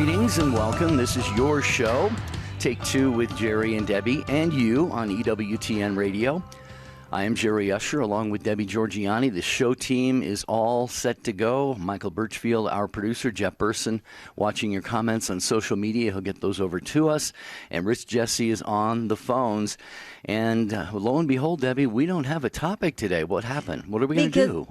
Greetings and welcome. This is your show, Take Two with Jerry and Debbie and you on EWTN Radio. I am Jerry Usher along with Debbie Georgiani. The show team is all set to go. Michael Birchfield, our producer, Jeff Burson, watching your comments on social media. He'll get those over to us. And Rich Jesse is on the phones. And lo and behold, Debbie, we don't have a topic today. What happened? What are we going to do?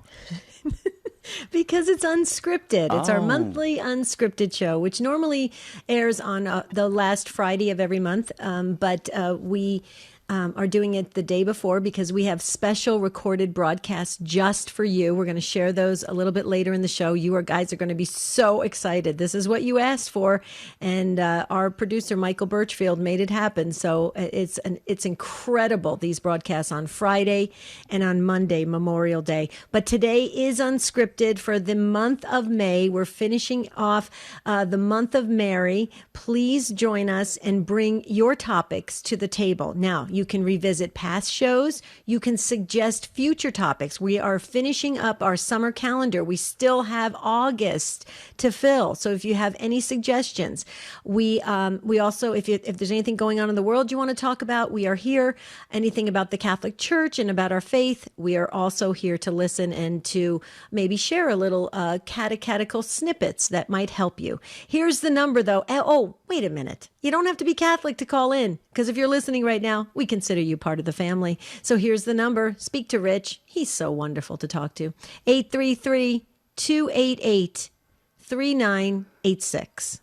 Because it's unscripted. It's our monthly unscripted show, which normally airs on the last Friday of every month. But we are doing it the day before because we have special recorded broadcasts just for you. We're going to share those a little bit later in the show. You guys are going to be so excited. This is what you asked for. And our producer, Michael Birchfield, made it happen. So it's incredible, these broadcasts on Friday and on Monday, Memorial Day. But today is unscripted for the month of May. We're finishing off the month of Mary. Please join us and bring your topics to the table. Now, you can revisit past shows. You can suggest future topics. We are finishing up our summer calendar. We still have August to fill. So if you have any suggestions, we also, if there's anything going on in the world you want to talk about, we are here. Anything about the Catholic Church and about our faith, we are also here to listen and to maybe share a little catechetical snippets that might help you. Here's the number, though. Oh, wait a minute. You don't have to be Catholic to call in, because if you're listening right now, we consider you part of the family. So here's the number. Speak to Rich. He's so wonderful to talk to. 833-288-3986.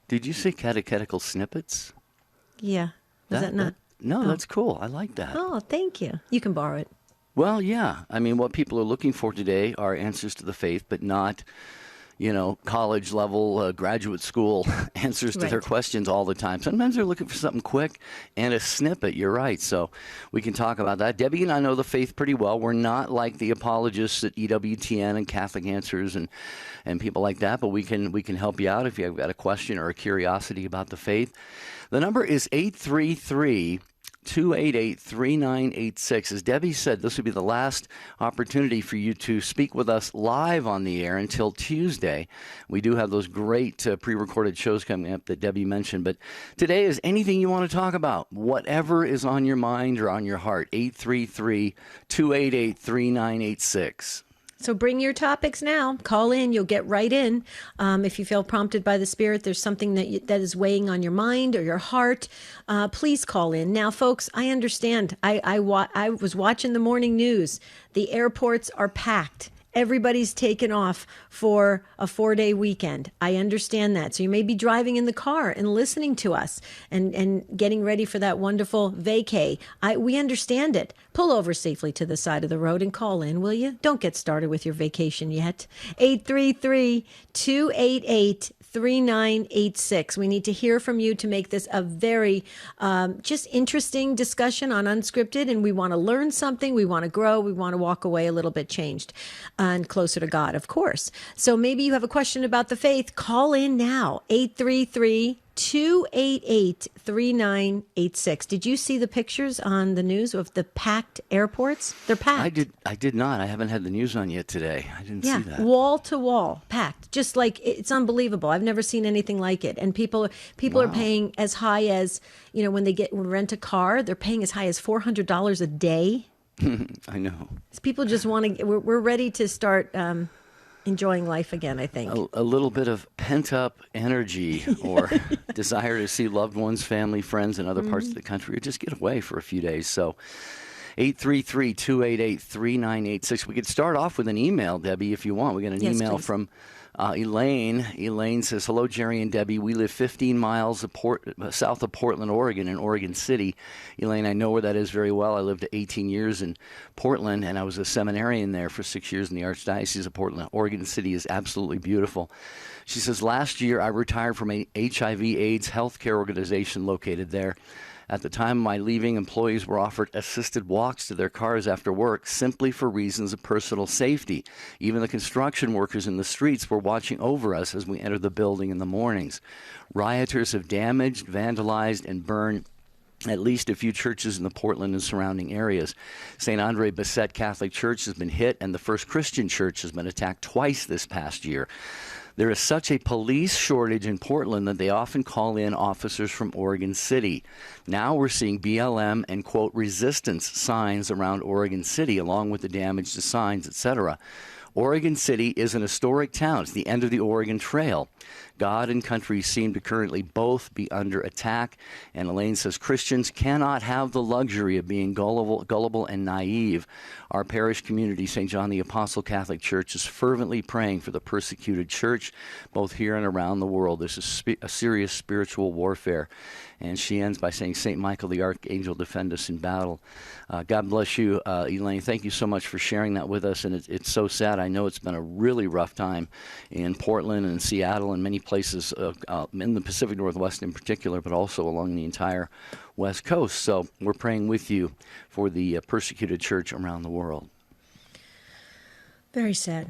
Did you say catechetical snippets? Yeah. Was that not? No, that's cool. I like that. Oh, thank you. You can borrow it. Well, yeah. I mean, what people are looking for today are answers to the faith, but not, college level, graduate school answers to their questions all the time. Sometimes they're looking for something quick and a snippet. You're right. So we can talk about that. Debbie and I know the faith pretty well. We're not like the apologists at EWTN and Catholic Answers and people like that, but we can help you out if you've got a question or a curiosity about the faith. The number is 833-288-3986. As Debbie said, this would be the last opportunity for you to speak with us live on the air until Tuesday. We do have those great pre-recorded shows coming up that Debbie mentioned. But today is anything you want to talk about, whatever is on your mind or on your heart, 833-288-3986. So bring your topics now. Call in. You'll get right in. If you feel prompted by the Spirit, there's something that is weighing on your mind or your heart, please call in. Now, folks, I understand. I was watching the morning news. The airports are packed. Everybody's taken off for a 4-day weekend. I understand that. So you may be driving in the car and listening to us and getting ready for that wonderful vacay. We understand it. Pull over safely to the side of the road and call in, will you? Don't get started with your vacation yet. 833-288-3986. We need to hear from you to make this a very just interesting discussion on Unscripted, and we want to learn something. We want to grow. We want to walk away a little bit changed and closer to God, of course. So maybe you have a question about the faith. Call in now, 833-288-3986. Did you see the pictures on the news of the packed airports? They're packed. I did not. I haven't had the news on yet today. I didn't see that. Wall to wall, packed. Just like, it's unbelievable. I've never seen anything like it. And people are paying as high as, when they rent a car, they're paying as high as $400 a day. I know. People just want to, we're ready to start enjoying life again, I think. A little bit of pent-up energy or desire to see loved ones, family, friends in other parts of the country, or just get away for a few days. So 833-288-3986. We could start off with an email, Debbie, if you want. We got an email from Elaine. Elaine says, hello, Jerry and Debbie. We live 15 miles south of Portland, Oregon, in Oregon City. Elaine, I know where that is very well. I lived 18 years in Portland, and I was a seminarian there for 6 years in the Archdiocese of Portland. Oregon City is absolutely beautiful. She says, last year I retired from a HIV/AIDS healthcare organization located there. At the time of my leaving, employees were offered assisted walks to their cars after work simply for reasons of personal safety. Even the construction workers in the streets were watching over us as we entered the building in the mornings. Rioters have damaged, vandalized, and burned at least a few churches in the Portland and surrounding areas. St. Andre Bessette Catholic Church has been hit, and the First Christian Church has been attacked twice this past year. There is such a police shortage in Portland that they often call in officers from Oregon City. Now we're seeing BLM and, quote, resistance signs around Oregon City, along with the damage to signs, etc. Oregon City is an historic town. It's the end of the Oregon Trail. God and country seem to currently both be under attack. And Elaine says Christians cannot have the luxury of being gullible and naive. Our parish community, St. John the Apostle Catholic Church, is fervently praying for the persecuted church, both here and around the world. This is a serious spiritual warfare. And she ends by saying, St. Michael the Archangel, defend us in battle. God bless you, Elaine. Thank you so much for sharing that with us. And it's so sad. I know it's been a really rough time in Portland and Seattle and many places in the Pacific Northwest in particular, but also along the entire West Coast. So we're praying with you for the persecuted church around the world. Very sad.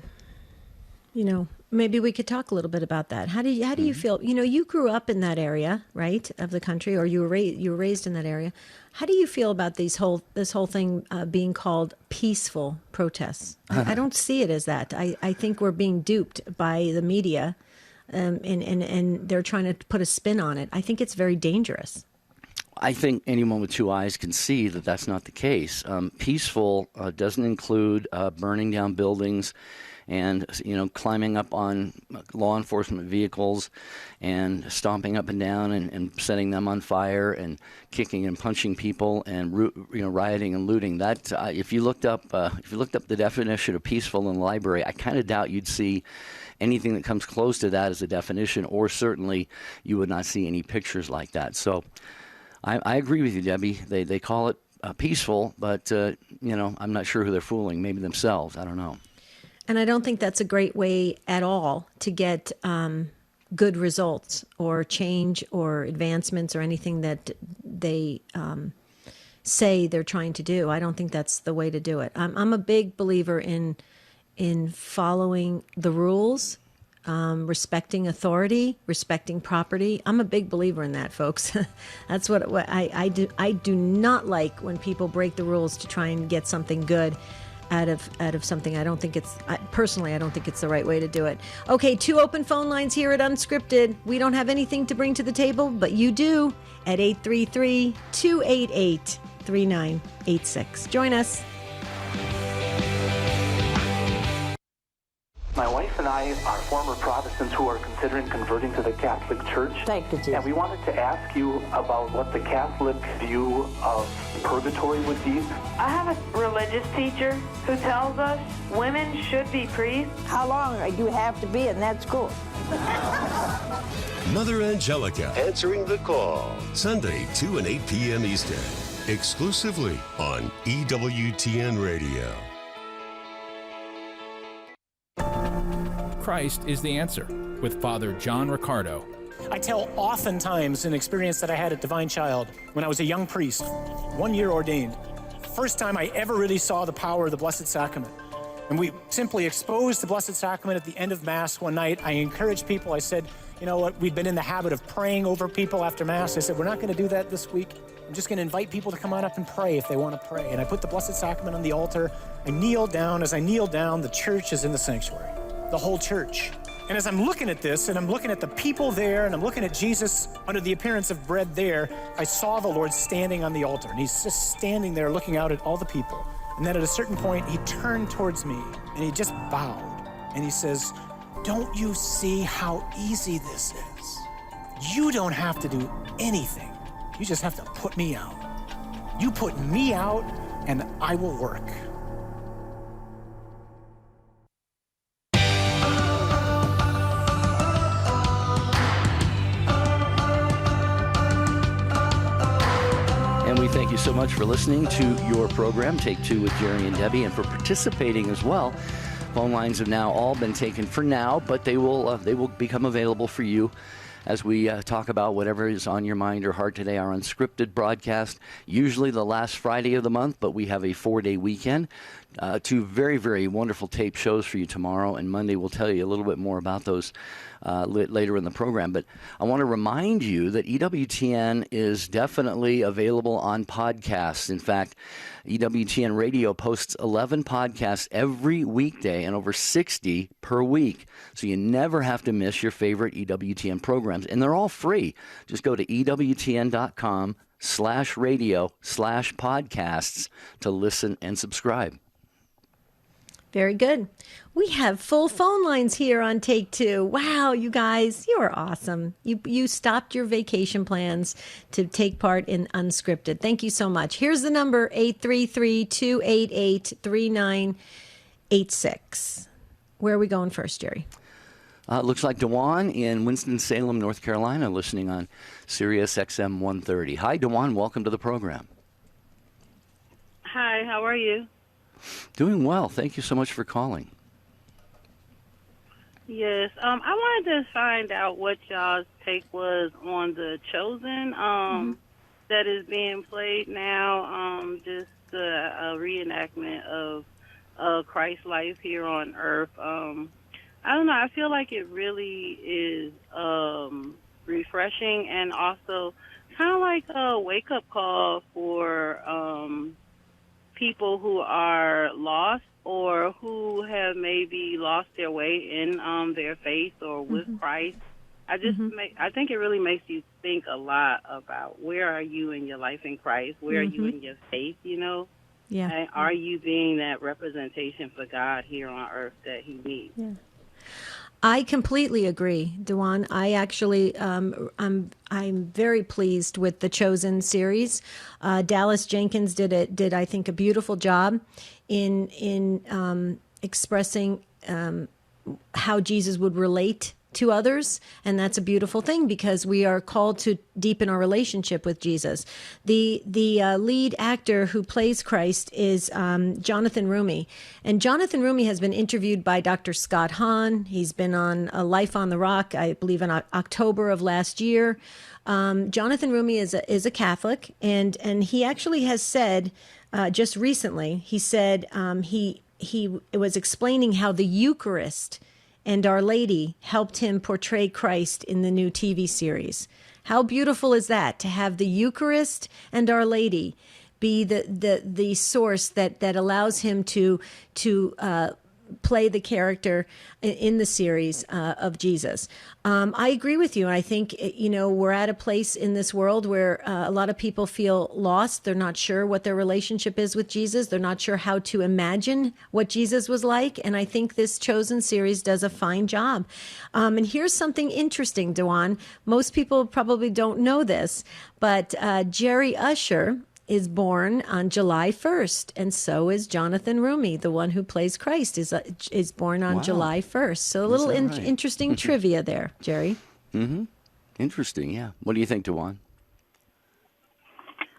Maybe we could talk a little bit about that. How do you feel? You grew up in that area, right, of the country, or you were raised in that area. How do you feel about this whole thing being called peaceful protests? I don't see it as that. I think we're being duped by the media, and they're trying to put a spin on it. I think it's very dangerous. I think anyone with two eyes can see that that's not the case. Peaceful doesn't include burning down buildings and, climbing up on law enforcement vehicles and stomping up and down and setting them on fire and kicking and punching people and, rioting and looting. That if you looked up the definition of peaceful in the library, I kind of doubt you'd see anything that comes close to that as a definition, or certainly you would not see any pictures like that. So I agree with you, Debbie. They call it peaceful, but, I'm not sure who they're fooling. Maybe themselves. I don't know. And I don't think that's a great way at all to get good results or change or advancements or anything that they say they're trying to do. I don't think that's the way to do it. I'm a big believer in following the rules, respecting authority, respecting property. I'm a big believer in that, folks. That's what I do. I do not like when people break the rules to try and get something good out of something. I don't think it's the right way to do it. Okay, 2 open phone lines here at Unscripted. We don't have anything to bring to the table, but you do at 833-288-3986. Join us. My wife and I are former Protestants who are considering converting to the Catholic Church. Thank you, Jesus. And we wanted to ask you about what the Catholic view of purgatory would be. I have a religious teacher who tells us women should be priests. How long you have to be in that school? Mother Angelica answering the call. Sunday, 2 and 8 p.m. Eastern. Exclusively on EWTN Radio. Christ is the answer, with Father John Riccardo. I tell oftentimes an experience that I had at Divine Child when I was a young priest, 1 year ordained. First time I ever really saw the power of the Blessed Sacrament. And we simply exposed the Blessed Sacrament at the end of Mass one night. I encouraged people. I said, you know what, we'd been in the habit of praying over people after Mass. I said, we're not going to do that this week. I'm just going to invite people to come on up and pray if they want to pray. And I put the Blessed Sacrament on the altar. I kneel down. As I kneel down, the church is in the sanctuary. The whole church. And as I'm looking at this, and I'm looking at the people there, and I'm looking at Jesus under the appearance of bread there, I saw the Lord standing on the altar, and he's just standing there looking out at all the people. And then at a certain point, he turned towards me, and he just bowed, and he says, don't you see how easy this is? You don't have to do anything. You just have to put me out. You put me out, and I will work. And we thank you so much for listening to your program, Take Two with Jerry and Debbie, and for participating as well. Phone lines have now all been taken for now, but they will become available for you as we talk about whatever is on your mind or heart today. Our Unscripted broadcast, usually the last Friday of the month, but we have a 4-day weekend Two very, very wonderful tape shows for you tomorrow and Monday. We'll tell you a little bit more about those later in the program. But I want to remind you that EWTN is definitely available on podcasts. In fact, EWTN Radio posts 11 podcasts every weekday and over 60 per week. So you never have to miss your favorite EWTN programs. And they're all free. Just go to EWTN.com/radio/podcasts to listen and subscribe. Very good. We have full phone lines here on Take Two. Wow, you guys, you are awesome. You stopped your vacation plans to take part in Unscripted. Thank you so much. Here's the number, 833-288-3986. Where are we going first, Jerry? Looks like Dewan in Winston-Salem, North Carolina, listening on Sirius XM 130. Hi, Dewan. Welcome to the program. Hi, how are you? Doing well. Thank you so much for calling. Yes, I wanted to find out what y'all's take was on The Chosen that is being played now, just a reenactment of Christ's life here on earth. I don't know, I feel like it really is refreshing and also kind of like a wake-up call for people who are lost or who have maybe lost their way in their faith or with Christ. I think it really makes you think a lot about where are you in your life in Christ? Where are you in your faith, you know? Yeah. And are you being that representation for God here on earth that he needs? Yeah. I completely agree, Dewan. I actually, I'm very pleased with the Chosen series. Dallas Jenkins did I think a beautiful job in expressing how Jesus would relate to others, and that's a beautiful thing because we are called to deepen our relationship with Jesus. The lead actor who plays Christ is Jonathan Rumi, and Jonathan Rumi has been interviewed by Dr. Scott Hahn. He's been on Life on the Rock, I believe, in October of last year. Jonathan Rumi is a Catholic, and he actually has said just recently, he said he was explaining how the Eucharist and Our Lady helped him portray Christ in the new TV series. How beautiful is that, to have the Eucharist and Our Lady be the source that allows him to play the character in the series of Jesus. I agree with you. And I think, we're at a place in this world where a lot of people feel lost. They're not sure what their relationship is with Jesus. They're not sure how to imagine what Jesus was like. And I think this Chosen series does a fine job. And here's something interesting, Dewan. Most people probably don't know this, but Jerry Usher is born on July 1st, and so is Jonathan Rumi, the one who plays Christ, is born on July 1st. So a little interesting trivia there, Jerry. Interesting, yeah. What do you think, Dewan?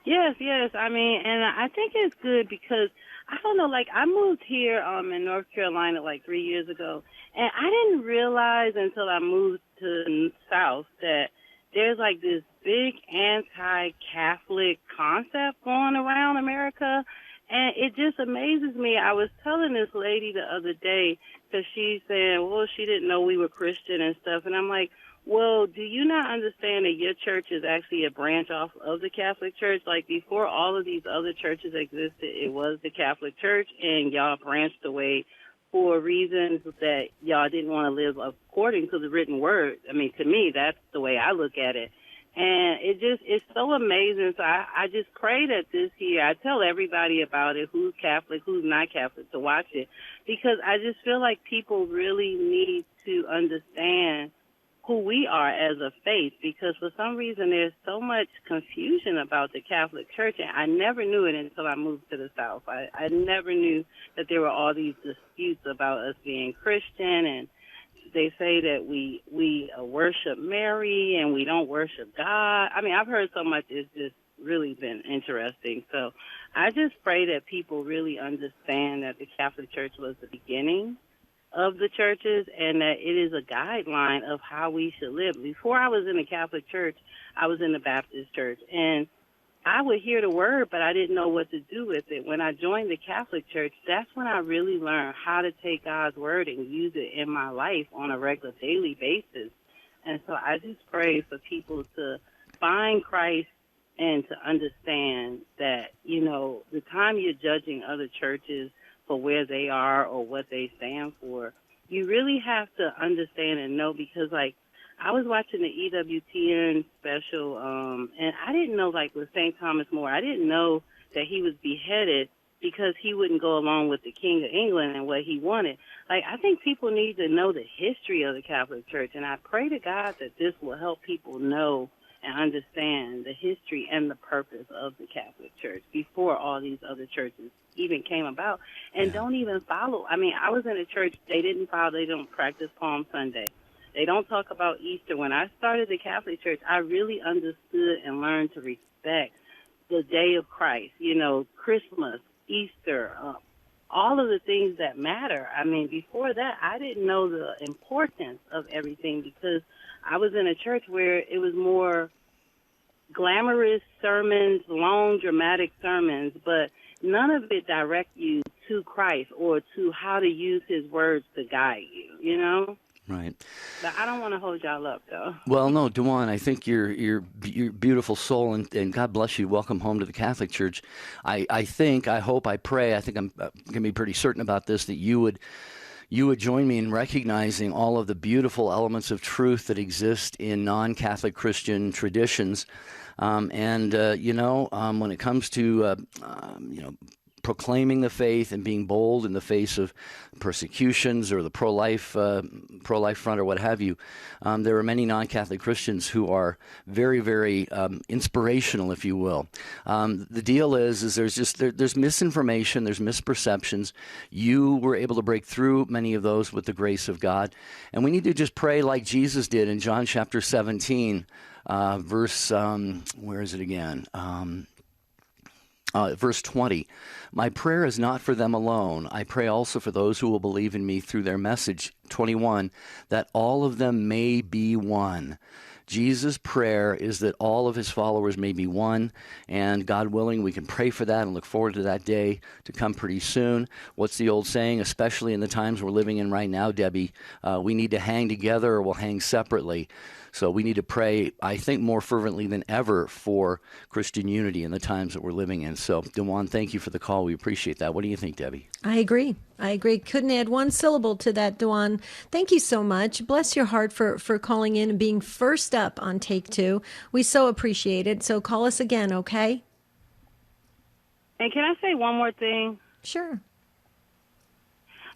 Yes. I mean, and I think it's good because, I don't know, like I moved here in North Carolina like 3 years ago, and I didn't realize until I moved to the South that there's like this big anti-Catholic concept going around America, and it just amazes me. I was telling this lady the other day, because she's saying, well, she didn't know we were Christian and stuff, and I'm like, well, do you not understand that your church is actually a branch off of the Catholic Church? Like, before all of these other churches existed, it was the Catholic Church, and y'all branched away for reasons that y'all didn't want to live according to the written word. I mean, to me, that's the way I look at it. And it's so amazing. So I just pray that this year, I tell everybody about it, who's Catholic, who's not Catholic, to watch it, because I just feel like people really need to understand who we are as a faith, because for some reason there's so much confusion about the Catholic Church, and I never knew it until I moved to the South. I never knew that there were all these disputes about us being Christian, and they say that we worship Mary and we don't worship God. I mean, I've heard so much. It's just really been interesting. So I just pray that people really understand that the Catholic Church was the beginning of the churches, and that it is a guideline of how we should live. Before I was in the Catholic Church, I was in the Baptist Church, and I would hear the word, but I didn't know what to do with it. When I joined the Catholic Church, that's when I really learned how to take God's word and use it in my life on a regular daily basis. And so I just pray for people to find Christ and to understand that, you know, the time you're judging other churches for where they are or what they stand for, you really have to understand and know, because, like, I was watching the EWTN special, and I didn't know, like, with St. Thomas More, I didn't know that he was beheaded because he wouldn't go along with the King of England and what he wanted. Like, I think people need to know the history of the Catholic Church, and I pray to God that this will help people know and understand the history and the purpose of the Catholic Church before all these other churches even came about, and don't even follow. I mean, I was in a church, they don't practice Palm Sunday. They don't talk about Easter. When I started the Catholic Church, I really understood and learned to respect the day of Christ, you know, Christmas, Easter, all of the things that matter. I mean, before that, I didn't know the importance of everything because I was in a church where it was more glamorous sermons, long, dramatic sermons, but none of it direct you to Christ or to how to use his words to guide you, you know? Right. But I don't want to hold y'all up, though. Well, no, Dewan, I think you're beautiful soul, and God bless you. Welcome home to the Catholic Church. I hope, I pray, I think I'm going to be pretty certain about this, that you would join me in recognizing all of the beautiful elements of truth that exist in non-Catholic Christian traditions. When it comes to, proclaiming the faith and being bold in the face of persecutions or the pro-life front or what have you, there are many non-Catholic Christians who are very, very inspirational, if you will. The deal is there's misinformation, there's misperceptions. You were able to break through many of those with the grace of God, and we need to just pray like Jesus did in John chapter 17, verse where is it again? Verse 20, my prayer is not for them alone. I pray also for those who will believe in me through their message. 21, that all of them may be one. Jesus' prayer is that all of his followers may be one, and God willing, we can pray for that and look forward to that day to come pretty soon. What's the old saying, especially in the times we're living in right now, Debbie? We need to hang together or we'll hang separately. So we need to pray, I think, more fervently than ever for Christian unity in the times that we're living in. So, Dewan, thank you for the call. We appreciate that. What do you think, Debbie? I agree. Couldn't add one syllable to that, Dewan. Thank you so much. Bless your heart for calling in and being first up on Take Two. We so appreciate it. So call us again, okay? And can I say one more thing? Sure.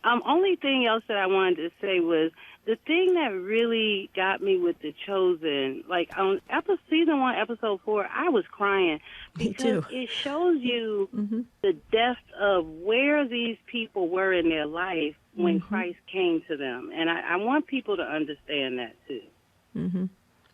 Only thing else that I wanted to say was the thing that really got me with The Chosen, like on season 1, episode 4, I was crying because it shows you the depth of where these people were in their life when Christ came to them. And I want people to understand that too. Mm-hmm.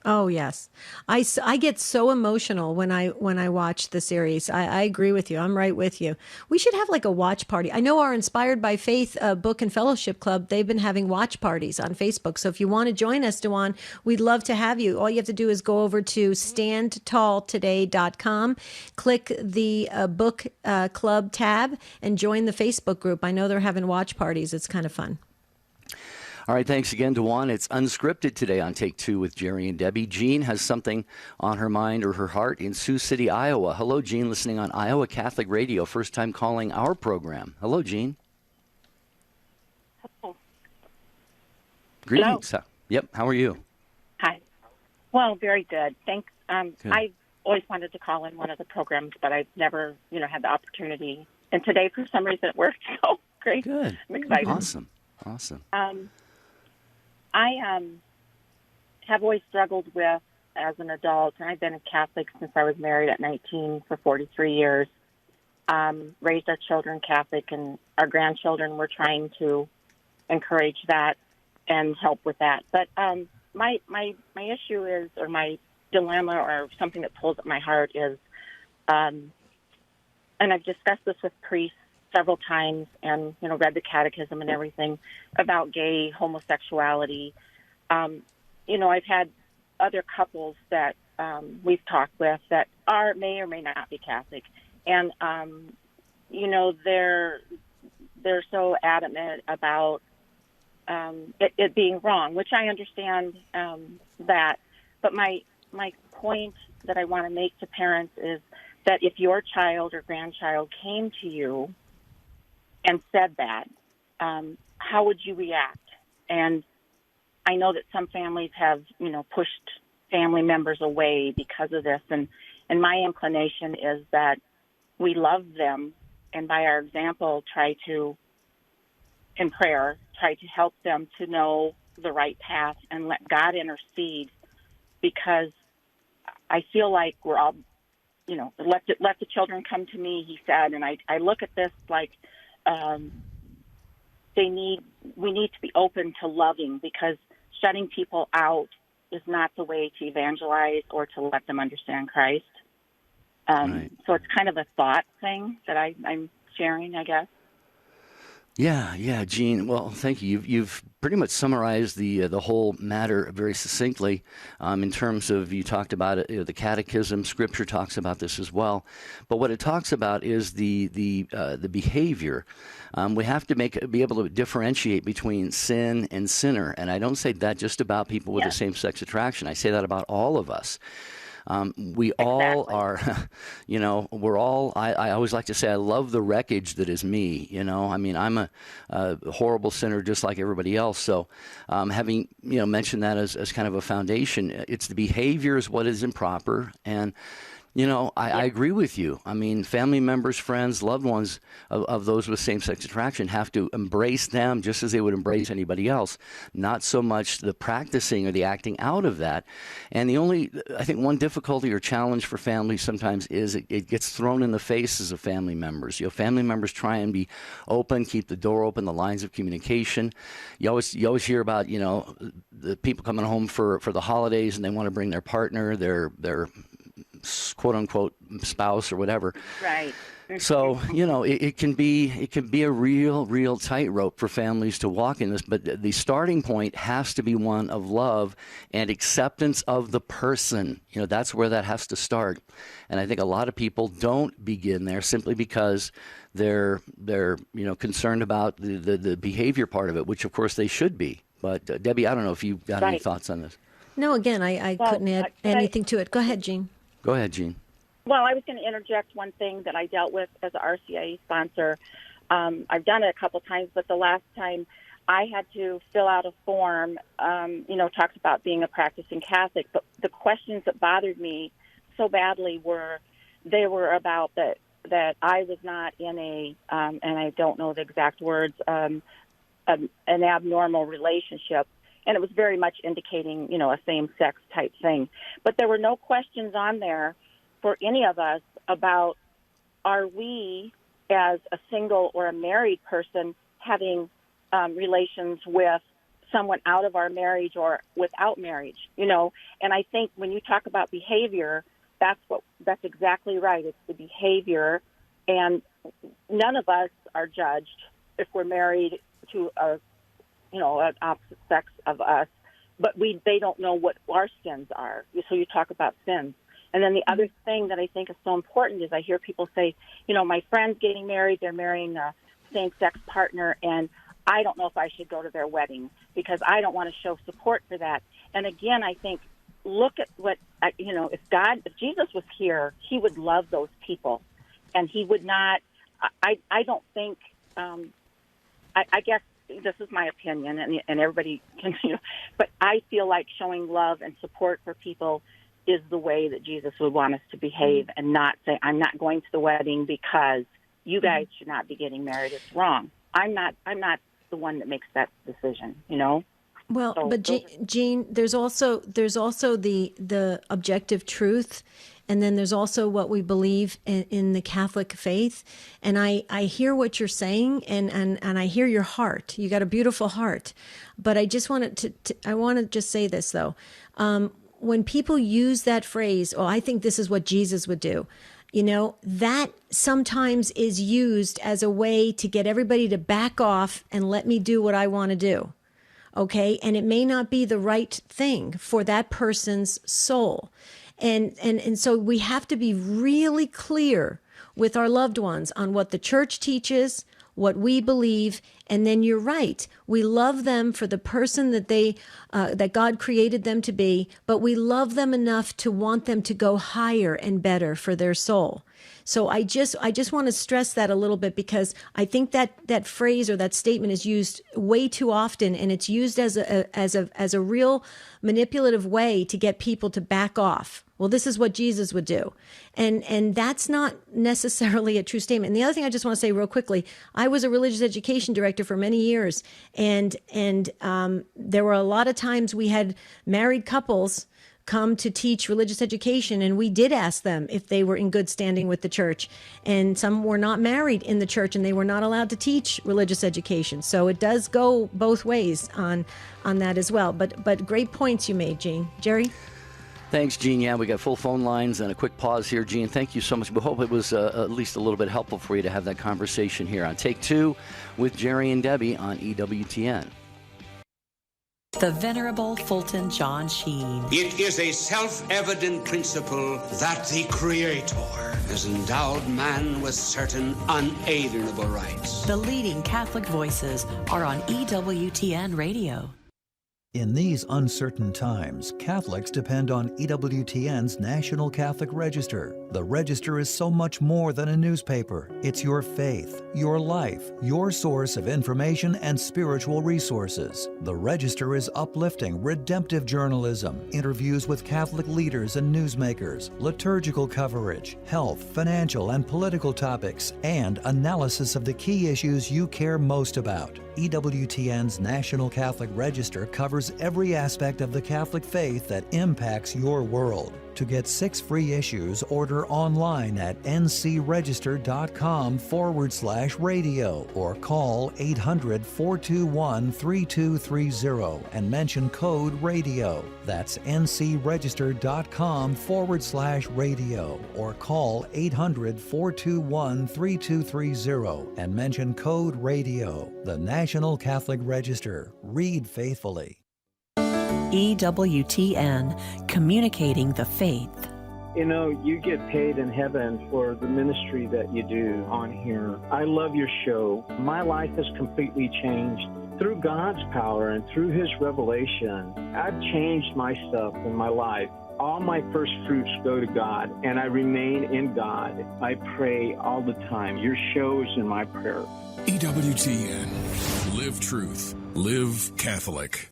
Oh, yes. I get so emotional when I watch the series. I agree with you. I'm right with you. We should have like a watch party. I know our Inspired by Faith book and fellowship club, they've been having watch parties on Facebook. So if you want to join us, Dewan, we'd love to have you. All you have to do is go over to standtalltoday.com, click the book club tab, and join the Facebook group. I know they're having watch parties. It's kind of fun. All right, thanks again, Dewan. It's Unscripted today on Take Two with Jerry and Debbie. Jean has something on her mind or her heart in Sioux City, Iowa. Hello, Jean, listening on Iowa Catholic Radio. First time calling our program. Hello, Jean. Hello. Greetings. Hello. Yep, how are you? Hi. Well, very good. Thanks. Good. I always wanted to call in one of the programs, but I've never, had the opportunity. And today, for some reason, it worked. So great. Good. I'm excited. Awesome. I have always struggled with, as an adult, and I've been a Catholic since I was married at 19 for 43 years, raised our children Catholic, and our grandchildren, we're trying to encourage that and help with that. But my issue is, or my dilemma or something that pulls at my heart is, and I've discussed this with priests several times and, read the catechism and everything about gay homosexuality. I've had other couples that we've talked with that may or may not be Catholic, and they're so adamant about it being wrong, which I understand that. But my point that I want to make to parents is that if your child or grandchild came to you and said that, how would you react? And I know that some families have, pushed family members away because of this. And my inclination is that we love them, and by our example, in prayer, try to help them to know the right path and let God intercede, because I feel like we're all, let the children come to me, he said, and I look at this like we need to be open to loving, because shutting people out is not the way to evangelize or to let them understand Christ. Right. So it's kind of a thought thing that I'm sharing, I guess. Yeah, Jean. Well, thank you. You've pretty much summarized the whole matter very succinctly. In terms of, you talked about it, the Catechism, Scripture talks about this as well. But what it talks about is the behavior. We have to be able to differentiate between sin and sinner, and I don't say that just about people with the same-sex attraction. I say that about all of us. We all are, we're all, I always like to say, I love the wreckage that is me, I'm a horrible sinner just like everybody else. So having, mentioned that as kind of a foundation, it's the behavior is what is improper. And, I agree with you. I mean, family members, friends, loved ones of those with same-sex attraction have to embrace them just as they would embrace anybody else, not so much the practicing or the acting out of that. And I think one difficulty or challenge for families sometimes is it gets thrown in the faces of family members. Family members try and be open, keep the door open, the lines of communication. You always hear about, the people coming home for the holidays and they want to bring their partner, their quote unquote spouse or whatever. Right. So, it can be a real tightrope for families to walk in this, but the starting point has to be one of love and acceptance of the person. That's where that has to start. And I think a lot of people don't begin there simply because they're concerned about the behavior part of it, which of course they should be. But Debbie, I don't know if you've got any thoughts on this. No, again, I couldn't add anything to it. Go ahead, Jean. Go ahead, Jean. Well, I was going to interject one thing that I dealt with as a RCIA sponsor. I've done it a couple times, but the last time I had to fill out a form, talks about being a practicing Catholic. But the questions that bothered me so badly were about that I was not in and I don't know the exact words, an abnormal relationship. And it was very much indicating, a same-sex type thing. But there were no questions on there for any of us about, are we, as a single or a married person, having relations with someone out of our marriage or without marriage, And I think when you talk about behavior, that's exactly right. It's the behavior, and none of us are judged if we're married to an opposite sex of us, but they don't know what our sins are. So you talk about sins. And then the other thing that I think is so important is I hear people say, my friend's getting married, they're marrying a same-sex partner, and I don't know if I should go to their wedding because I don't want to show support for that. And again, I think, look at what, if Jesus was here, he would love those people. And he would not, I don't think, I guess, this is my opinion, and everybody can, but I feel like showing love and support for people is the way that Jesus would want us to behave, and not say, I'm not going to the wedding because you guys should not be getting married. It's wrong. I'm not the one that makes that decision, Well, so, but Jean, there's also the objective truth, and then there's also what we believe in the Catholic faith. And I hear what you're saying, and I hear your heart. You got a beautiful heart. But I just wanted I want to just say this, though. When people use that phrase, I think this is what Jesus would do, that sometimes is used as a way to get everybody to back off and let me do what I want to do. Okay. And it may not be the right thing for that person's soul. And so we have to be really clear with our loved ones on what the church teaches, what we believe, and then you're right. We love them for the person that that God created them to be, but we love them enough to want them to go higher and better for their soul. So I just want to stress that a little bit, because I think that phrase or that statement is used way too often, and it's used as a real manipulative way to get people to back off. Well, this is what Jesus would do. And that's not necessarily a true statement. And the other thing I just want to say real quickly, I was a religious education director for many years. And there were a lot of times we had married couples come to teach religious education, and we did ask them if they were in good standing with the church. And some were not married in the church, and they were not allowed to teach religious education. So it does go both ways on that as well. But great points you made, Gene. Jerry? Thanks, Gene. Yeah, we got full phone lines and a quick pause here. Gene, thank you so much. We hope it was at least a little bit helpful for you to have that conversation here on Take Two with Jerry and Debbie on EWTN. The Venerable Fulton John Sheen. It is a self-evident principle that the Creator has endowed man with certain unalienable rights. The leading Catholic voices are on EWTN Radio. In these uncertain times, Catholics depend on EWTN's National Catholic Register. The Register is so much more than a newspaper. It's your faith, your life, your source of information and spiritual resources. The Register is uplifting, redemptive journalism, interviews with Catholic leaders and newsmakers, liturgical coverage, health, financial, and political topics, and analysis of the key issues you care most about. EWTN's National Catholic Register covers every aspect of the Catholic faith that impacts your world. To get 6 free issues, order online at ncregister.com/radio or call 800-421-3230 and mention code RADIO. That's ncregister.com/radio or call 800-421-3230 and mention code RADIO. The National Catholic Register. Read faithfully. EWTN, communicating the faith. You know, you get paid in heaven for the ministry that you do on here. I love your show. My life has completely changed. Through God's power and through His revelation, I've changed myself in my life. All my first fruits go to God, and I remain in God. I pray all the time. Your show is in my prayer. EWTN. Live truth. Live Catholic.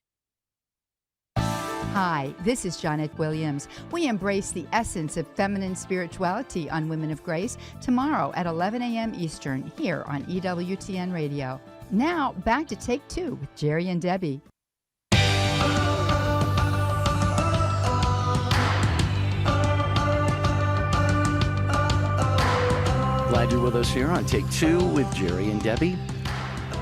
Hi, this is Janet Williams. We embrace the essence of feminine spirituality on Women of Grace tomorrow at 11 a.m. Eastern here on EWTN Radio. Now, back to Take Two with Jerry and Debbie. Glad you're with us here on Take Two with Jerry and Debbie.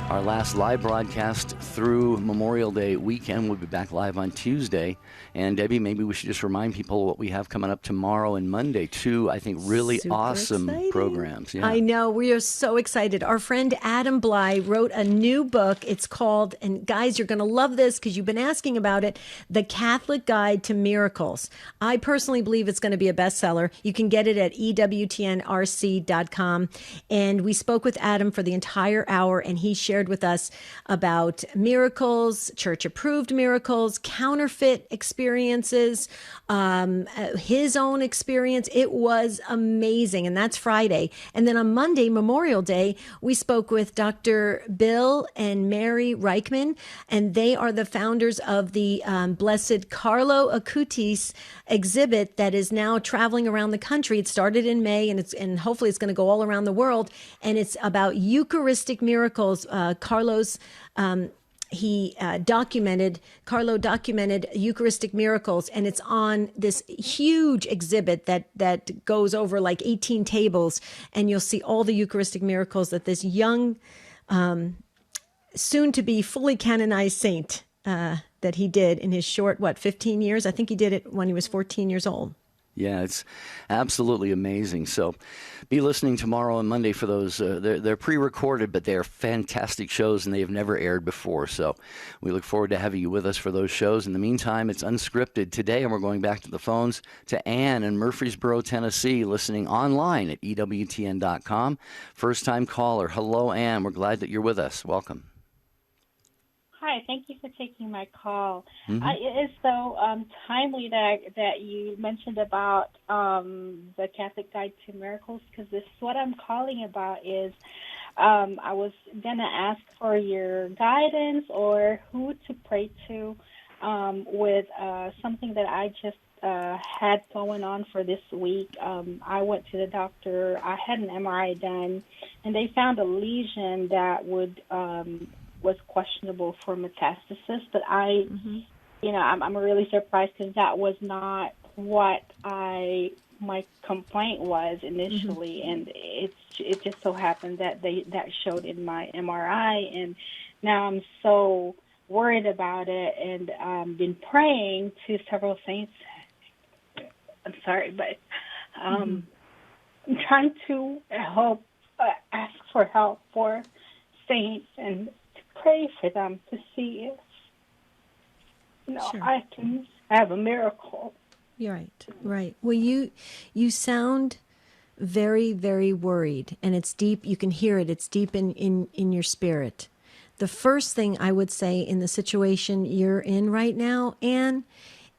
Our last live broadcast through Memorial Day weekend. We'll be back live on Tuesday. And Debbie, maybe we should just remind people what we have coming up tomorrow and Monday. 2, I think, really Super awesome exciting programs. Yeah. I know. We are so excited. Our friend Adam Bly wrote a new book. It's called, and guys, you're going to love this because you've been asking about it, The Catholic Guide to Miracles. I personally believe it's going to be a bestseller. You can get it at EWTNRC.com. And we spoke with Adam for the entire hour, and he shared with us about miracles, church-approved miracles, counterfeit experiences, his own experience. It was amazing, and that's Friday. And then on Monday, Memorial Day, we spoke with Dr. Bill and Mary Reichman, and they are the founders of the Blessed Carlo Acutis exhibit that is now traveling around the country. It started in May, and hopefully it's going to go all around the world, and it's about Eucharistic miracles. Carlo documented Eucharistic miracles, and it's on this huge exhibit that goes over like 18 tables, and you'll see all the Eucharistic miracles that this young, soon to be fully canonized saint that he did in his short, 15 years? I think he did it when he was 14 years old. Yeah, it's absolutely amazing. So be listening tomorrow and Monday for those. They're pre-recorded, but they are fantastic shows, and they have never aired before. So we look forward to having you with us for those shows. In the meantime, it's Unscripted today, and we're going back to the phones to Ann in Murfreesboro, Tennessee, listening online at EWTN.com. First-time caller. Hello, Ann. We're glad that you're with us. Welcome. Hi, thank you for taking my call. Mm-hmm. It is so timely that you mentioned about the Catholic Guide to Miracles, because this is what I'm calling about. Is I was going to ask for your guidance or who to pray to with something that I just had going on for this week. I went to the doctor. I had an MRI done, and they found a lesion that was questionable for metastasis, but I'm really surprised because that was not what my complaint was initially, and it just so happened that that showed in my MRI, and now I'm so worried about it, and been praying to several saints. I'm sorry, but I'm trying to ask for help for saints and pray for them to see if I can have a miracle. You're right. Well, you sound very, very worried, and it's deep. You can hear it. It's deep in your spirit. The first thing I would say in the situation you're in right now, Anne,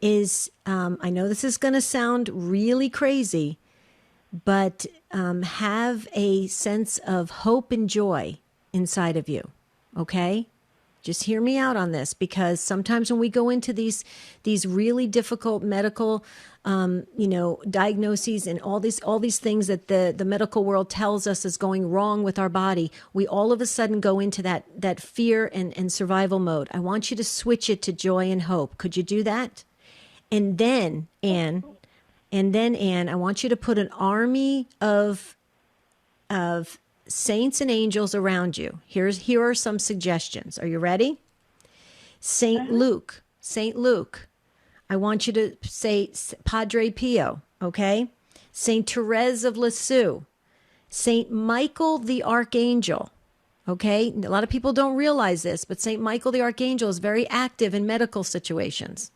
is I know this is going to sound really crazy, but have a sense of hope and joy inside of you. Okay? Just hear me out on this, because sometimes when we go into these really difficult medical diagnoses and all these things that the medical world tells us is going wrong with our body, we all of a sudden go into that fear and survival mode. I want you to switch it to joy and hope. Could you do that? And then, Anne, I want you to put an army of saints and angels around you. Here are some suggestions. Are you ready? Saint Luke, I want you to say Padre Pio, okay? Saint Therese of Lisieux, Saint Michael the Archangel, okay? A lot of people don't realize this, but Saint Michael the Archangel is very active in medical situations,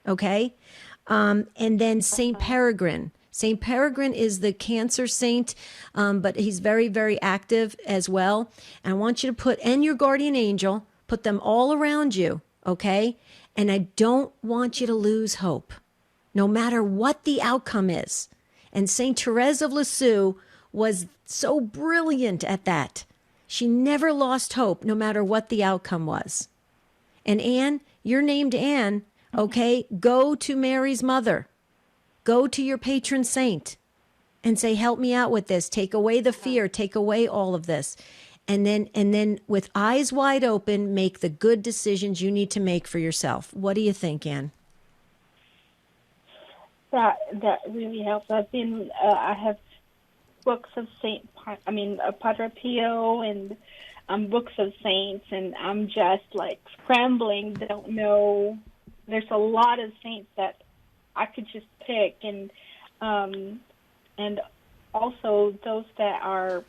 okay? And then Saint Peregrine. Saint Peregrine is the cancer saint, but he's very, very active as well. And I want you to and your guardian angel, put them all around you, okay? And I don't want you to lose hope, no matter what the outcome is. And Saint Therese of Lisieux was so brilliant at that. She never lost hope, no matter what the outcome was. And Anne, you're named Anne, okay? Go to Mary's mother. Go to your patron saint and say, help me out with this. Take away the fear. Take away all of this. And then with eyes wide open, make the good decisions you need to make for yourself. What do you think, Anne? That really helps. I have books of Padre Pio and books of saints, and I'm just like scrambling. Don't know. There's a lot of saints that I could just pick, and also those that are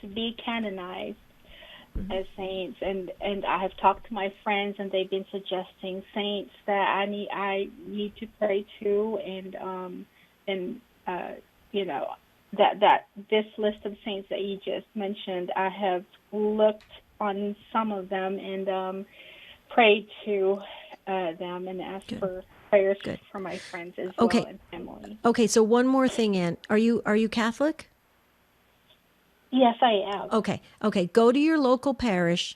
to be canonized as saints, and I have talked to my friends, and they've been suggesting saints that I need to pray to, that this list of saints that you just mentioned, I have looked on some of them and prayed to them and asked for prayers for my friends as well and family. Okay, so one more thing, Ann. Are you Catholic? Yes, I am. Okay. Go to your local parish.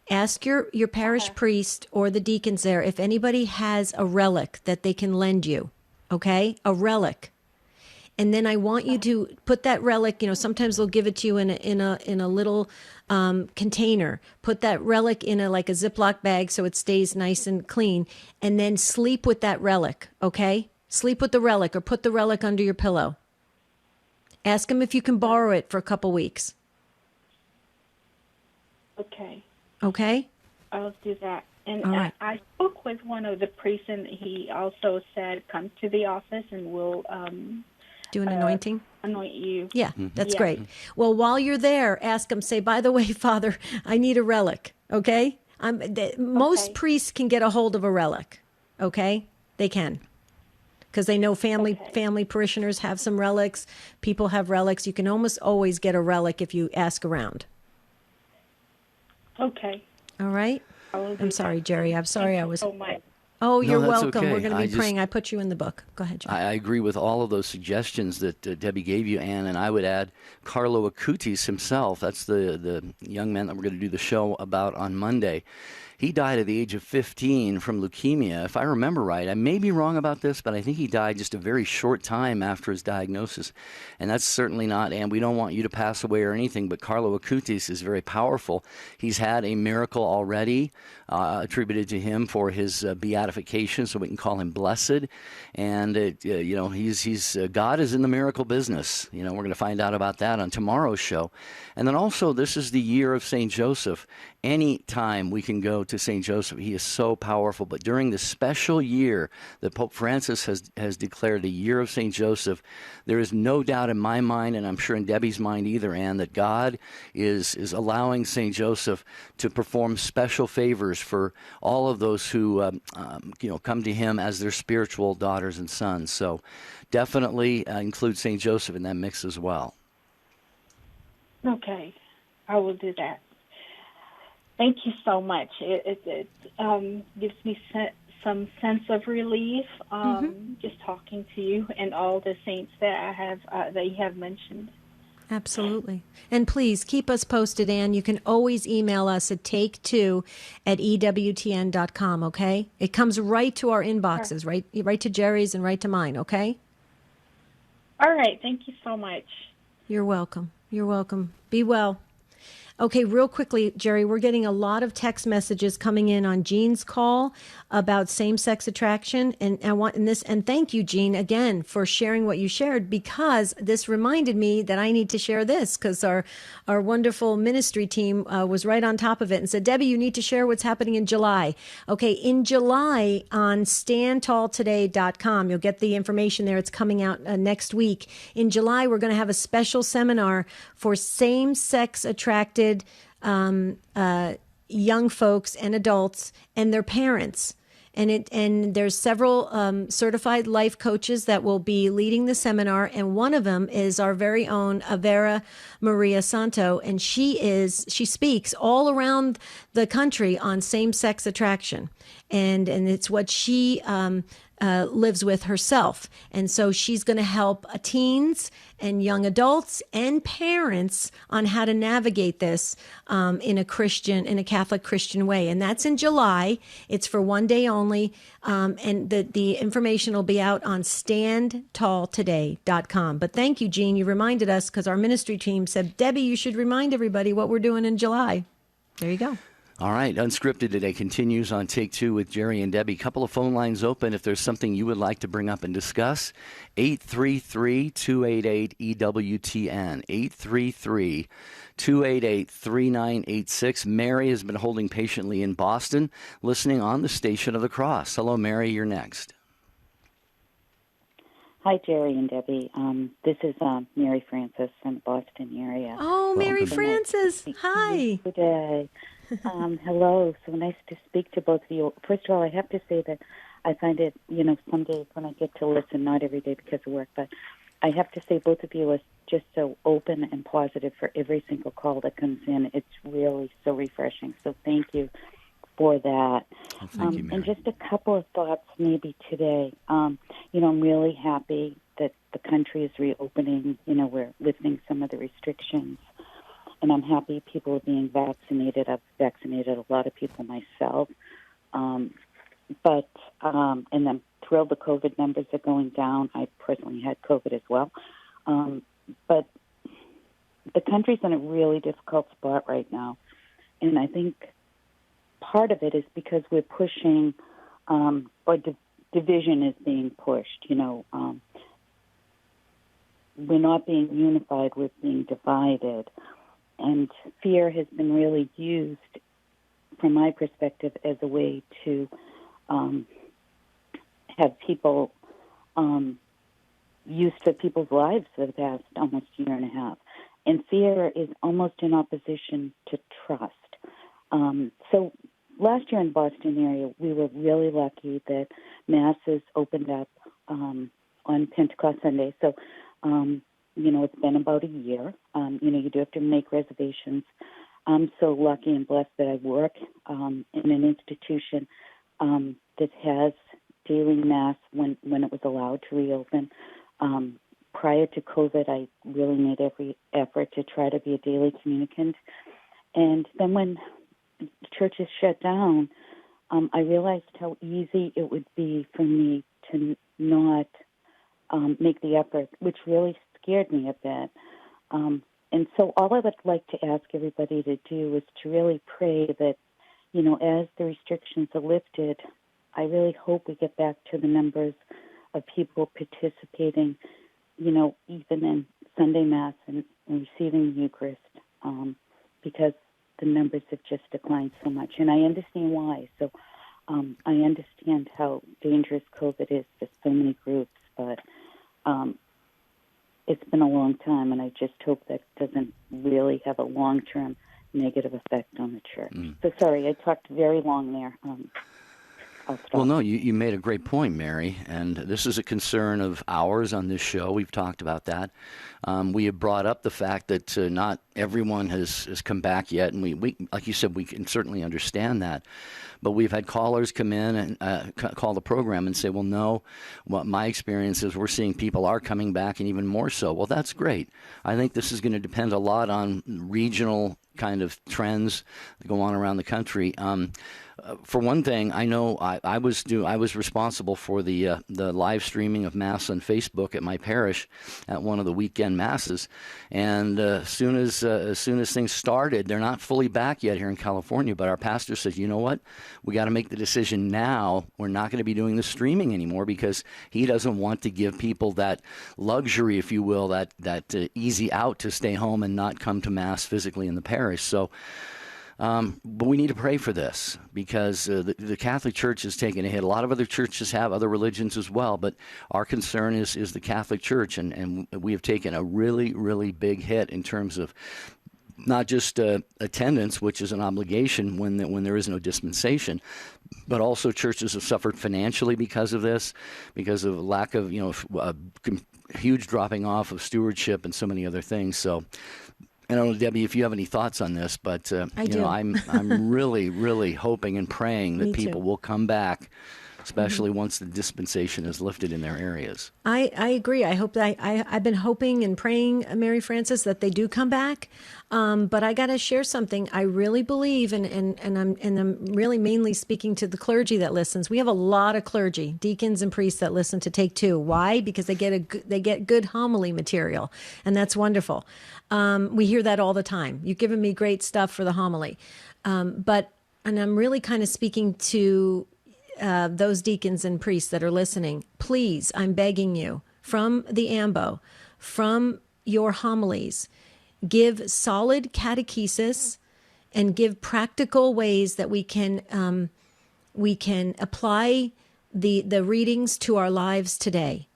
Ask your parish priest or the deacons there if anybody has a relic that they can lend you. Okay? A relic. And then I want you to put that relic, sometimes they'll give it to you in a little container. Put that relic in a Ziploc bag so it stays nice and clean, and then sleep with that relic, okay? Sleep with the relic or put the relic under your pillow. Ask him if you can borrow it for a couple weeks. Okay. Okay? I'll do that. And All right. I spoke with one of the priests, and he also said, come to the office and we'll do an anointing. Anoint you. Yeah, that's great. Well, while you're there, ask them, say, by the way, Father, I need a relic, okay? Most priests can get a hold of a relic, okay? They can. Because they know family parishioners have some relics. People have relics. You can almost always get a relic if you ask around. Okay. All right? I'm sorry, Jerry. I'm sorry I was... so much. Oh, you're that's welcome. okay. We're going to be praying. I put you in the book. Go ahead, Jerry. I agree with all of those suggestions that Debbie gave you, Ann, and I would add Carlo Acutis himself. That's the young man that we're going to do the show about on Monday. He died at the age of 15 from leukemia, if I remember right. I may be wrong about this, but I think he died just a very short time after his diagnosis. And that's certainly not, and we don't want you to pass away or anything, but Carlo Acutis is very powerful. He's had a miracle already attributed to him for his beatification, so we can call him blessed. And, he's God is in the miracle business. We're going to find out about that on tomorrow's show. And then also, this is the year of St. Joseph. Any time we can go to St. Joseph, he is so powerful. But during this special year that Pope Francis has declared a year of St. Joseph, there is no doubt in my mind, and I'm sure in Debbie's mind either, Ann, that God is allowing St. Joseph to perform special favors for all of those who come to him as their spiritual daughters and sons. So definitely include St. Joseph in that mix as well. Okay. I will do that. Thank you so much. It gives me some sense of relief just talking to you and all the saints that I have that you have mentioned. Absolutely. And please keep us posted, Ann. You can always email us at take2@EWTN.com, okay? It comes right to our inboxes, right to Jerry's and right to mine, okay? All right. Thank you so much. You're welcome. You're welcome. Be well. Okay, real quickly, Jerry, we're getting a lot of text messages coming in on Jean's call about same-sex attraction, and thank you, Jean, again for sharing what you shared, because this reminded me that I need to share this, because our wonderful ministry team was right on top of it and said, Debbie, you need to share what's happening in July. Okay, in July on standtalltoday.com, you'll get the information there. It's coming out next week. In July, we're going to have a special seminar for same-sex attracted young folks and adults and their parents. And there's several certified life coaches that will be leading the seminar, and one of them is our very own Avera Maria Santo, and she speaks all around the country on same-sex attraction, and it's what she lives with herself. And so she's going to help teens and young adults and parents on how to navigate this in a Catholic Christian way. And that's in July. It's for one day only. And the information will be out on standtalltoday.com. But thank you, Jean. You reminded us, because our ministry team said, Debbie, you should remind everybody what we're doing in July. There you go. All right, Unscripted today continues on Take Two with Jerry and Debbie. Couple of phone lines open if there's something you would like to bring up and discuss. 833-288-EWTN, 833-288-3986. Mary has been holding patiently in Boston, listening on the Station of the Cross. Hello, Mary, you're next. Hi, Jerry and Debbie. This is Mary Francis from the Boston area. Oh, Mary Francis. Hi. Good day. Hello. So nice to speak to both of you. First of all, I have to say that I find it, some days when I get to listen, not every day because of work, but I have to say both of you are just so open and positive for every single call that comes in. It's really so refreshing. So thank you for that. Oh, thank you, Mary. And just a couple of thoughts maybe today. I'm really happy that the country is reopening. We're lifting some of the restrictions. And I'm happy people are being vaccinated. I've vaccinated a lot of people myself. And I'm thrilled the COVID numbers are going down. I personally had COVID as well. But the country's in a really difficult spot right now. And I think part of it is because we're pushing, division is being pushed. We're not being unified, we're being divided. And fear has been really used from my perspective, as a way to have people used for people's lives for the past almost year and a half. And fear is almost in opposition to trust. So last year in Boston area, we were really lucky that masses opened up on Pentecost Sunday. So, it's been about a year. You do have to make reservations. I'm so lucky and blessed that I work in an institution that has daily mass when it was allowed to reopen. Prior to COVID, I really made every effort to try to be a daily communicant. And then when churches shut down, I realized how easy it would be for me to not make the effort, which really scared me a bit. And so all I would like to ask everybody to do is to really pray that, as the restrictions are lifted, I really hope we get back to the numbers of people participating, even in Sunday Mass and receiving the Eucharist, because the numbers have just declined so much. And I understand why. So I understand how dangerous COVID is to so many groups, but it's been a long time, and I just hope that doesn't really have a long-term negative effect on the church. So sorry, I talked very long there. I'll stop. Well, no, you made a great point, Mary, and this is a concern of ours on this show. We've talked about that. We have brought up the fact that not everyone has come back yet, and we, like you said, we can certainly understand that. But we've had callers come in and call the program and say, well, no, what my experience is we're seeing people are coming back, and even more so. Well, that's great. I think this is going to depend a lot on regional kind of trends that go on around the country. For one thing, I know I was responsible for the live streaming of Mass on Facebook at my parish at one of the weekend Masses, and as soon as things started, they're not fully back yet here in California. But our pastor says, you know what, we got to make the decision now. We're not going to be doing the streaming anymore because he doesn't want to give people that luxury, if you will, that easy out to stay home and not come to Mass physically in the parish. So. But we need to pray for this because the Catholic Church has taken a hit. A lot of other churches have, other religions as well, but our concern is the Catholic Church, and we have taken a really, really big hit in terms of not just attendance, which is an obligation when there is no dispensation, but also churches have suffered financially because of this, because of lack of, huge dropping off of stewardship and so many other things. So I don't know, Debbie, if you have any thoughts on this, but I'm really, really hoping and praying that people will come back, especially once the dispensation is lifted in their areas. I agree. I hope that I've been hoping and praying, Mary Frances, that they do come back. But I got to share something. I really believe, and I'm really mainly speaking to the clergy that listens. We have a lot of clergy, deacons and priests that listen to Take Two. Why? Because they get good homily material, and that's wonderful. We hear that all the time. You've given me great stuff for the homily, and I'm really kind of speaking to those deacons and priests that are listening. Please, I'm begging you, from the AMBO, from your homilies, give solid catechesis and give practical ways that we can apply the readings to our lives today.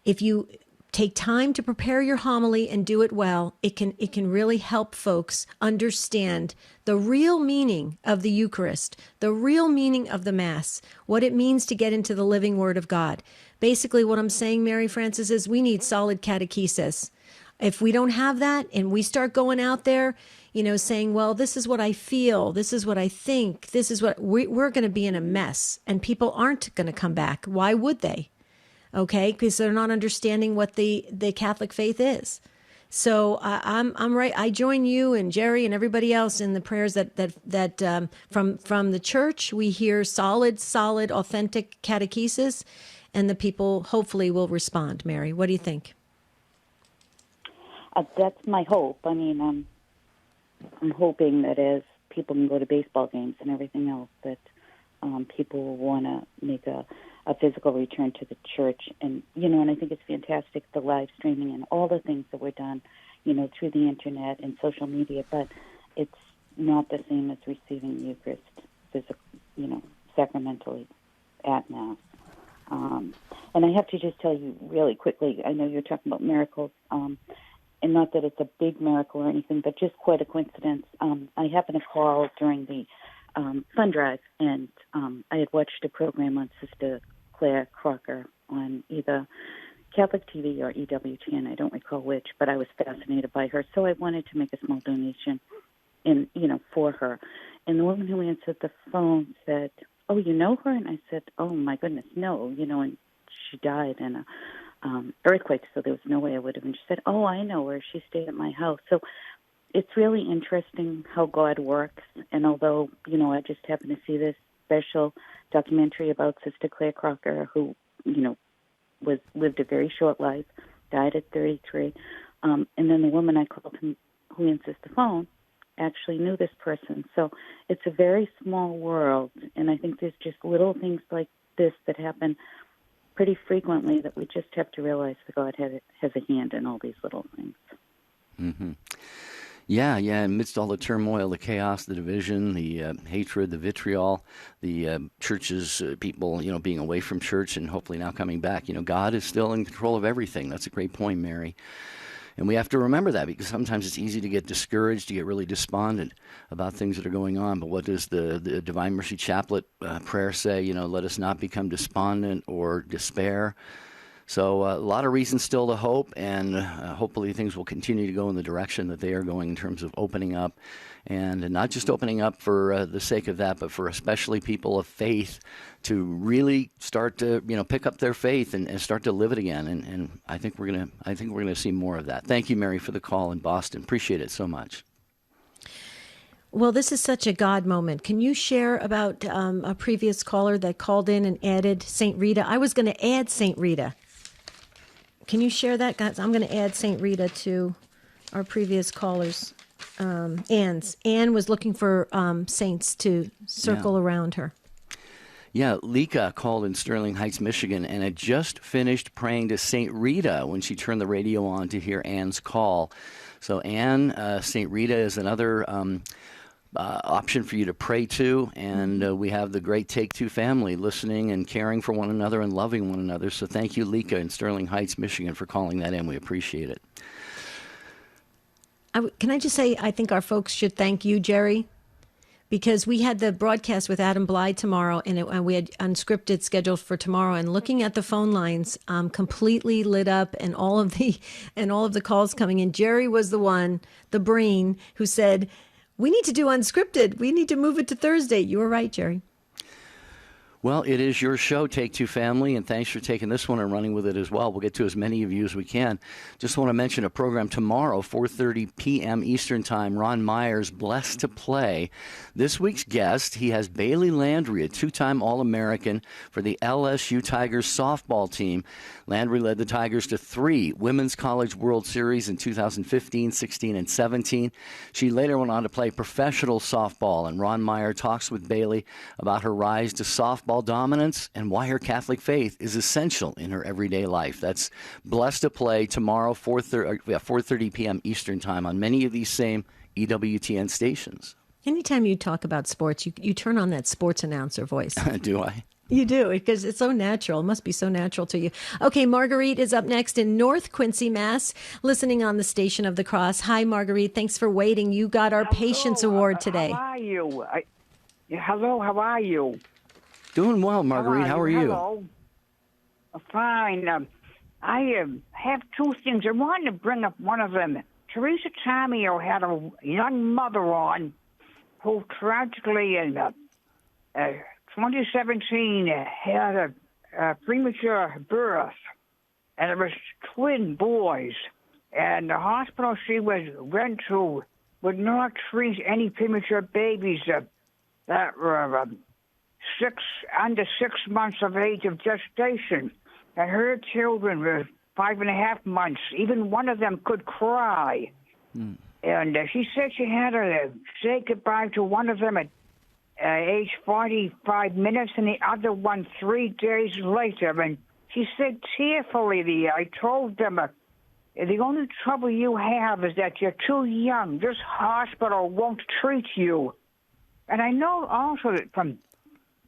If you take time to prepare your homily and do it well, it can really help folks understand the real meaning of the Eucharist, the real meaning of the Mass, what it means to get into the living Word of God. Basically, what I'm saying, Mary Frances, is we need solid catechesis. If we don't have that and we start going out there, saying, well, this is what I feel, this is what I think, this is what we're going to be in a mess, and people aren't going to come back. Why would they? Okay, because they're not understanding what the Catholic faith is. So I'm right. I join you and Jerry and everybody else in the prayers that from the church we hear solid, authentic catechesis, and the people hopefully will respond. Mary, what do you think? That's my hope. I mean, I'm hoping that as people can go to baseball games and everything else, that people will want to make a physical return to the church. And, and I think it's fantastic, the live streaming and all the things that were done, through the internet and social media. But it's not the same as receiving the Eucharist sacramentally at Mass. And I have to just tell you really quickly, I know you're talking about miracles, and not that it's a big miracle or anything, but just quite a coincidence. I happened to call during the fund drive, and I had watched a program on Sister Claire Crocker on either Catholic TV or EWTN, I don't recall which, but I was fascinated by her, so I wanted to make a small donation for her. And the woman who answered the phone said, "Oh, you know her?" And I said, "Oh, my goodness, no, and she died in a earthquake, so there was no way I would have." And she said, "Oh, I know her. She stayed at my house." So it's really interesting how God works. And although, I just happened to see this special documentary about Sister Claire Crocker, who, lived a very short life, died at 33. And then the woman I called who answers the phone actually knew this person. So it's a very small world. And I think there's just little things like this that happen pretty frequently that we just have to realize that God has a hand in all these little things. Mm-hmm. Yeah. Amidst all the turmoil, the chaos, the division, the hatred, the vitriol, the churches, people, being away from church and hopefully now coming back, God is still in control of everything. That's a great point, Mary. And we have to remember that, because sometimes it's easy to get discouraged, to get really despondent about things that are going on. But what does the Divine Mercy Chaplet prayer say? Let us not become despondent or despair. So a lot of reasons still to hope, and hopefully things will continue to go in the direction that they are going in terms of opening up, and not just opening up for the sake of that, but for especially people of faith to really start to pick up their faith and start to live it again. And I think we're gonna see more of that. Thank you, Mary, for the call in Boston. Appreciate it so much. Well, this is such a God moment. Can you share about a previous caller that called in and added St. Rita? I was going to add St. Rita. Can you share that, guys? I'm going to add St. Rita to our previous callers. Anne was looking for saints to circle around her. Yeah, Lika called in Sterling Heights, Michigan, and had just finished praying to St. Rita when she turned the radio on to hear Anne's call. So Anne, St. Rita is another option for you to pray to, and we have the great Take Two family listening and caring for one another and loving one another. So thank you, Lika in Sterling Heights, Michigan, for calling that in. We appreciate it. Can I just say, I think our folks should thank you, Jerry, because we had the broadcast with Adam Bly tomorrow, and we had Unscripted scheduled for tomorrow. And looking at the phone lines, completely lit up, and all of the calls coming in. Jerry was the brain who said, "We need to do Unscripted. We need to move it to Thursday." You were right, Jerry. Well, it is your show, Take Two Family, and thanks for taking this one and running with it as well. We'll get to as many of you as we can. Just want to mention a program tomorrow, 4:30 p.m. Eastern Time, Ron Meyer's Blessed to Play. This week's guest, he has Bailey Landry, a two-time All-American for the LSU Tigers softball team. Landry led the Tigers to 3 Women's College World Series in 2015, 16, and 17. She later went on to play professional softball, and Ron Meyer talks with Bailey about her rise to softball dominance and why her Catholic faith is essential in her everyday life. That's Blessed to Play tomorrow, 4:30 p.m. Eastern Time on many of these same EWTN stations. Anytime you talk about sports, you turn on that sports announcer voice. Do I? You do, because it's so natural. It must be so natural to you. Okay, Marguerite is up next in North Quincy, Mass, listening on the Station of the Cross. Hi, Marguerite. Thanks for waiting. You got our Patience Award today. How are you? Hello, how are you? Doing well, Marguerite. How are you? Hello. Fine. I have 2 things. I wanted to bring up one of them. Teresa Tomeo had a young mother on who tragically in 2017 had a premature birth, and it was twin boys. And the hospital she went to would not treat any premature babies that were under 6 months of age of gestation. And her children were 5.5 months. Even one of them could cry. And she said she had to say goodbye to one of them at age 45 minutes and the other one 3 days later. And she said tearfully, I told them The only trouble you have is that you're too young. This hospital won't treat you. And I know also that from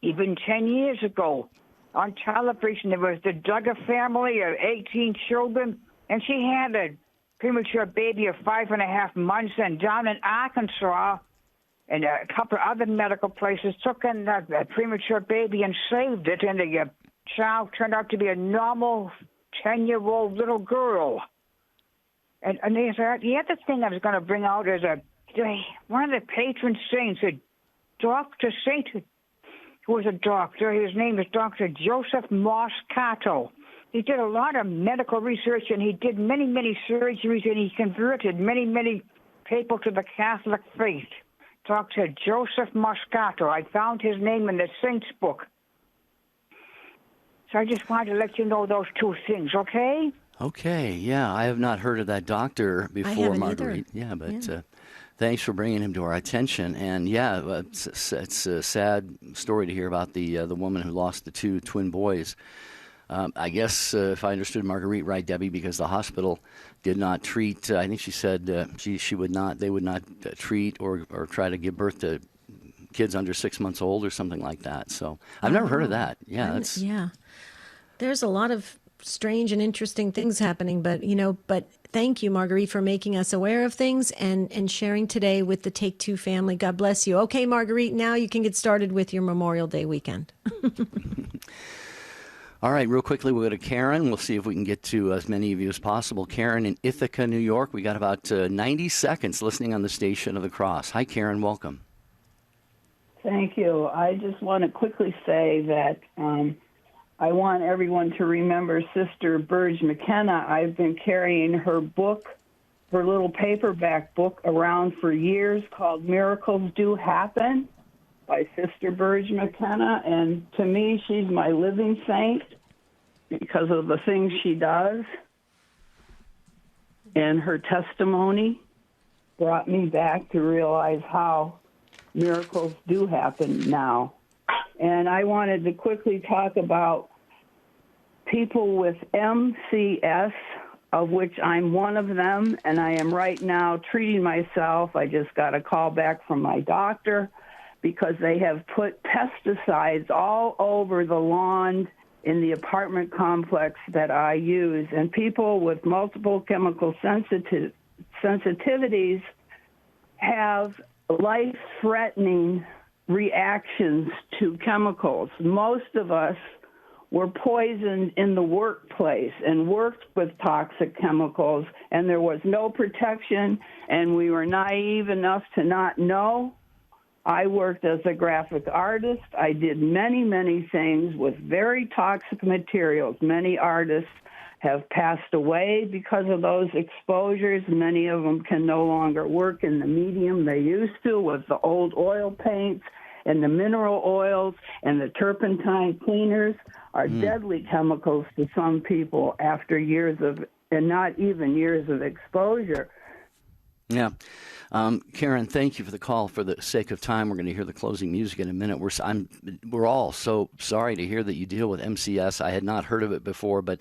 even 10 years ago, on television, there was the Duggar family of 18 children, and she had a premature baby of 5.5 months, and down in Arkansas and a couple of other medical places took in that premature baby and saved it, and the child turned out to be a normal 10-year-old little girl. And the other thing I was going to bring out is one of the patron saints, a Dr. Saint, who was a doctor. His name is Dr. Joseph Moscato. He did a lot of medical research, and he did many, many surgeries, and he converted many, many people to the Catholic faith. Dr. Joseph Moscato. I found his name in the Saints book. So I just wanted to let you know those two things, okay? Okay, yeah. I have not heard of that doctor before, Marguerite. Yeah, but thanks for bringing him to our attention. And yeah, it's a sad story to hear about the woman who lost the two twin boys. I guess if I understood Marguerite right, Debbie, because the hospital did not treat. I think she said she would not. They would not treat or try to give birth to kids under 6 months old or something like that. So I've never heard of that. Yeah, there's a lot of strange and interesting things happening, but thank you, Marguerite, for making us aware of things and sharing today with the Take Two family. God bless you. Okay, Marguerite, now you can get started with your Memorial Day weekend. All right, real quickly, we'll go to Karen. We'll see if we can get to as many of you as possible. Karen in Ithaca, New York. We got about 90 seconds listening on the Station of the Cross. Hi, Karen. Welcome. Thank you. I just want to quickly say that I want everyone to remember Sister Burge McKenna. I've been carrying her book, her little paperback book, around for years called Miracles Do Happen by Sister Burge McKenna. And to me, she's my living saint because of the things she does. And her testimony brought me back to realize how miracles do happen now. And I wanted to quickly talk about people with MCS, of which I'm one of them, and I am right now treating myself. I just got a call back from my doctor because they have put pesticides all over the lawn in the apartment complex that I use. And people with multiple chemical sensitivities have life-threatening reactions to chemicals. Most of us were poisoned in the workplace and worked with toxic chemicals, and there was no protection, and we were naive enough to not know. I worked as a graphic artist. I did many, many things with very toxic materials. Many artists have passed away because of those exposures. Many of them can no longer work in the medium they used to with the old oil paints, and the mineral oils and the turpentine cleaners are deadly chemicals to some people after years of, and not even years of exposure. Yeah. Karen, thank you for the call. For the sake of time, we're going to hear the closing music in a minute. We're all so sorry to hear that you deal with MCS. I had not heard of it before, but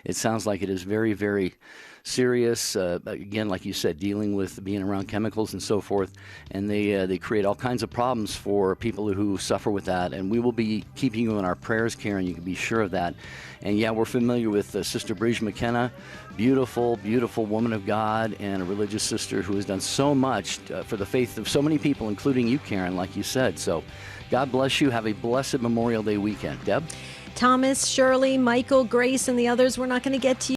it sounds like it is very, very serious. Again, like you said, dealing with being around chemicals and so forth, and they create all kinds of problems for people who suffer with that. And we will be keeping you in our prayers, Karen. You can be sure of that. And yeah, we're familiar with Sister Burge McKenna, beautiful, beautiful woman of God and a religious sister who has done so much for the faith of so many people, including you, Karen, like you said. So God bless you. Have a blessed Memorial Day weekend. Deb? Thomas, Shirley, Michael, Grace, and the others, we're not going to get to you.